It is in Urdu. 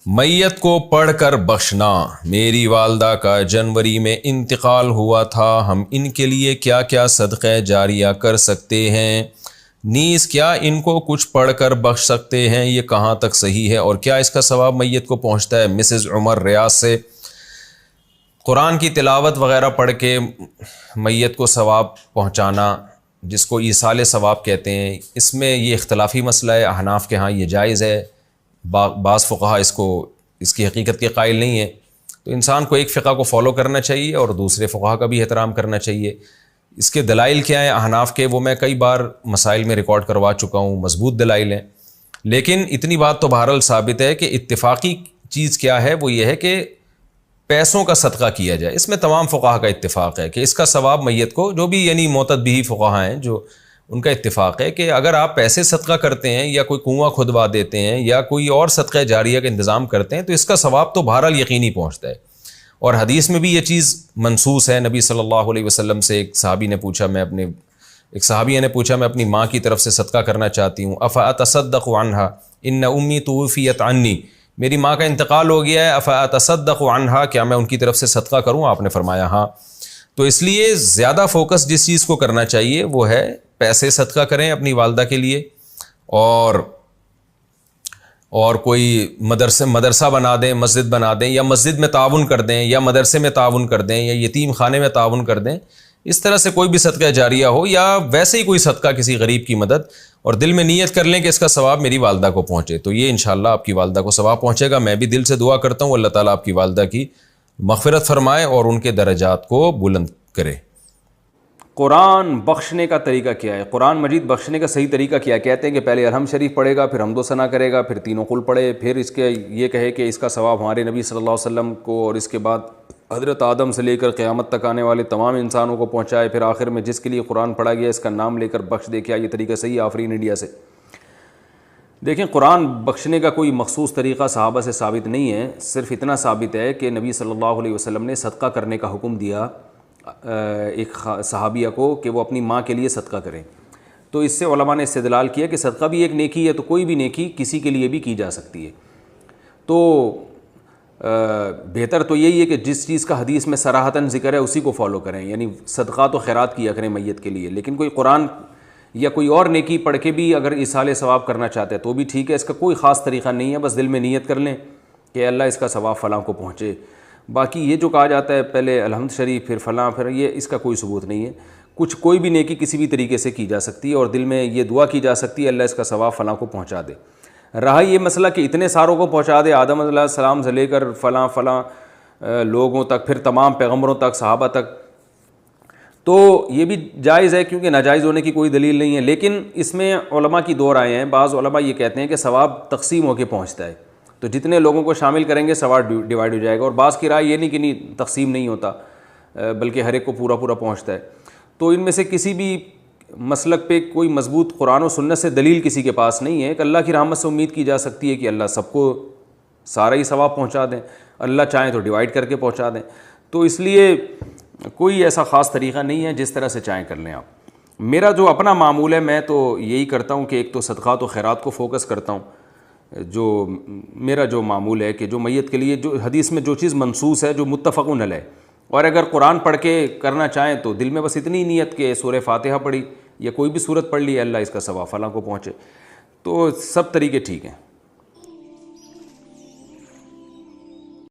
میت کو پڑھ کر بخشنا۔ میری والدہ کا جنوری میں انتقال ہوا تھا، ہم ان کے لیے کیا کیا صدقہ جاریہ کر سکتے ہیں؟ نیز کیا ان کو کچھ پڑھ کر بخش سکتے ہیں؟ یہ کہاں تک صحیح ہے اور کیا اس کا ثواب میت کو پہنچتا ہے؟ مسز عمر ریاض سے۔ قرآن کی تلاوت وغیرہ پڑھ کے میت کو ثواب پہنچانا، جس کو ایصال ثواب کہتے ہیں، اس میں یہ اختلافی مسئلہ ہے۔ احناف کے ہاں یہ جائز ہے، بعض فقہا اس کی حقیقت کے قائل نہیں ہیں۔ تو انسان کو ایک فقہ کو فالو کرنا چاہیے اور دوسرے فقہا کا بھی احترام کرنا چاہیے۔ اس کے دلائل کیا ہیں احناف کے، وہ میں کئی بار مسائل میں ریکارڈ کروا چکا ہوں، مضبوط دلائل ہیں۔ لیکن اتنی بات تو بہرحال ثابت ہے کہ اتفاقی چیز کیا ہے، وہ یہ ہے کہ پیسوں کا صدقہ کیا جائے۔ اس میں تمام فقہا کا اتفاق ہے کہ اس کا ثواب میت کو، جو بھی یعنی معتد بھی فقہا ہیں، جو ان کا اتفاق ہے کہ اگر آپ پیسے صدقہ کرتے ہیں یا کوئی کنواں کھدوا دیتے ہیں یا کوئی اور صدقہ جاریہ کا انتظام کرتے ہیں تو اس کا ثواب تو بہرحال یقینی پہنچتا ہے۔ اور حدیث میں بھی یہ چیز منصوص ہے۔ نبی صلی اللہ علیہ وسلم سے ایک صحابیہ نے پوچھا میں اپنی ماں کی طرف سے صدقہ کرنا چاہتی ہوں، افاتصدق عنہا ان امی توفیت عنی، میری ماں کا انتقال ہو گیا ہے، افاتصدق عنہا، کیا میں ان کی طرف سے صدقہ کروں؟ آپ نے فرمایا ہاں۔ تو اس لیے زیادہ فوکس جس چیز کو کرنا چاہیے وہ ہے پیسے صدقہ کریں اپنی والدہ کے لیے، اور کوئی مدرسہ بنا دیں، مسجد بنا دیں، یا مسجد میں تعاون کر دیں، یا مدرسے میں تعاون کر دیں، یا یتیم خانے میں تعاون کر دیں۔ اس طرح سے کوئی بھی صدقہ جاریہ ہو، یا ویسے ہی کوئی صدقہ کسی غریب کی مدد، اور دل میں نیت کر لیں کہ اس کا ثواب میری والدہ کو پہنچے، تو یہ انشاءاللہ آپ کی والدہ کو ثواب پہنچے گا۔ میں بھی دل سے دعا کرتا ہوں اللہ تعالیٰ آپ کی والدہ کی مغفرت فرمائے اور ان کے درجات کو بلند کرے۔ قرآن بخشنے کا طریقہ کیا ہے؟ قرآن مجید بخشنے کا صحیح طریقہ کیا ہے؟ کہتے ہیں کہ پہلے الحمد شریف پڑھے گا، پھر حمد و ثنا کرے گا، پھر تینوں قل پڑھے، پھر اس کے یہ کہے کہ اس کا ثواب ہمارے نبی صلی اللہ علیہ وسلم کو، اور اس کے بعد حضرت آدم سے لے کر قیامت تک آنے والے تمام انسانوں کو پہنچائے، پھر آخر میں جس کے لیے قرآن پڑھا گیا اس کا نام لے کر بخش دے۔ کیا یہ طریقہ صحیح؟ آفرین انڈیا سے۔ دیکھیں، قرآن بخشنے کا کوئی مخصوص طریقہ صحابہ سے ثابت نہیں ہے، صرف اتنا ثابت ہے کہ نبی صلی اللہ علیہ وسلم نے صدقہ کرنے کا حکم دیا ایک صحابیہ کو کہ وہ اپنی ماں کے لیے صدقہ کریں۔ تو اس سے علماء نے استدلال کیا کہ صدقہ بھی ایک نیکی ہے، تو کوئی بھی نیکی کسی کے لیے بھی کی جا سکتی ہے۔ تو بہتر تو یہی ہے کہ جس چیز کا حدیث میں صراحتاً ذکر ہے اسی کو فالو کریں، یعنی صدقات و خیرات کیا کریں میت کے لیے۔ لیکن کوئی قرآن یا کوئی اور نیکی پڑھ کے بھی اگر ایصال ثواب کرنا چاہتے ہیں تو بھی ٹھیک ہے، اس کا کوئی خاص طریقہ نہیں ہے، بس دل میں نیت کر لیں کہ اللہ اس کا ثواب فلاں کو پہنچے۔ باقی یہ جو کہا جاتا ہے پہلے الحمد شریف پھر فلاں، پھر یہ، اس کا کوئی ثبوت نہیں ہے۔ کوئی بھی نیکی کسی بھی طریقے سے کی جا سکتی ہے اور دل میں یہ دعا کی جا سکتی ہے اللہ اس کا ثواب فلاں کو پہنچا دے۔ رہا یہ مسئلہ کہ اتنے ساروں کو پہنچا دے، آدم علیہ السلام سے لے کر فلاں لوگوں تک، پھر تمام پیغمبروں تک، صحابہ تک، تو یہ بھی جائز ہے، کیونکہ ناجائز ہونے کی کوئی دلیل نہیں ہے۔ لیکن اس میں علماء کی دو رائے ہیں۔ بعض علماء یہ کہتے ہیں کہ ثواب تقسیم ہو کے پہنچتا ہے، تو جتنے لوگوں کو شامل کریں گے ثواب ڈیوائڈ ہو جائے گا، اور بعض کی رائے یہ نہیں کہ نہیں تقسیم نہیں ہوتا، بلکہ ہر ایک کو پورا پہنچتا ہے۔ تو ان میں سے کسی بھی مسلک پہ کوئی مضبوط قرآن و سنت سے دلیل کسی کے پاس نہیں ہے۔ کہ اللہ کی رحمت سے امید کی جا سکتی ہے کہ اللہ سب کو سارا ہی ثواب پہنچا دیں، اللہ چاہیں تو ڈیوائڈ کر کے پہنچا دیں۔ تو اس لیے کوئی ایسا خاص طریقہ نہیں ہے، جس طرح سے چاہیں کر لیں آپ۔ میرا جو اپنا معمول ہے، میں تو یہی کرتا ہوں کہ ایک تو صدقات و خیرات کو فوکس کرتا ہوں۔ جو میرا جو معمول ہے کہ جو میت کے لیے جو حدیث میں جو چیز منصوص ہے، جو متفقun علیہ، اور اگر قرآن پڑھ کے کرنا چاہیں تو دل میں بس اتنی نیت کہ سورہ فاتحہ پڑھی یا کوئی بھی سورت پڑھ لی، اللہ اس کا ثواب فلاں کو پہنچے، تو سب طریقے ٹھیک ہیں۔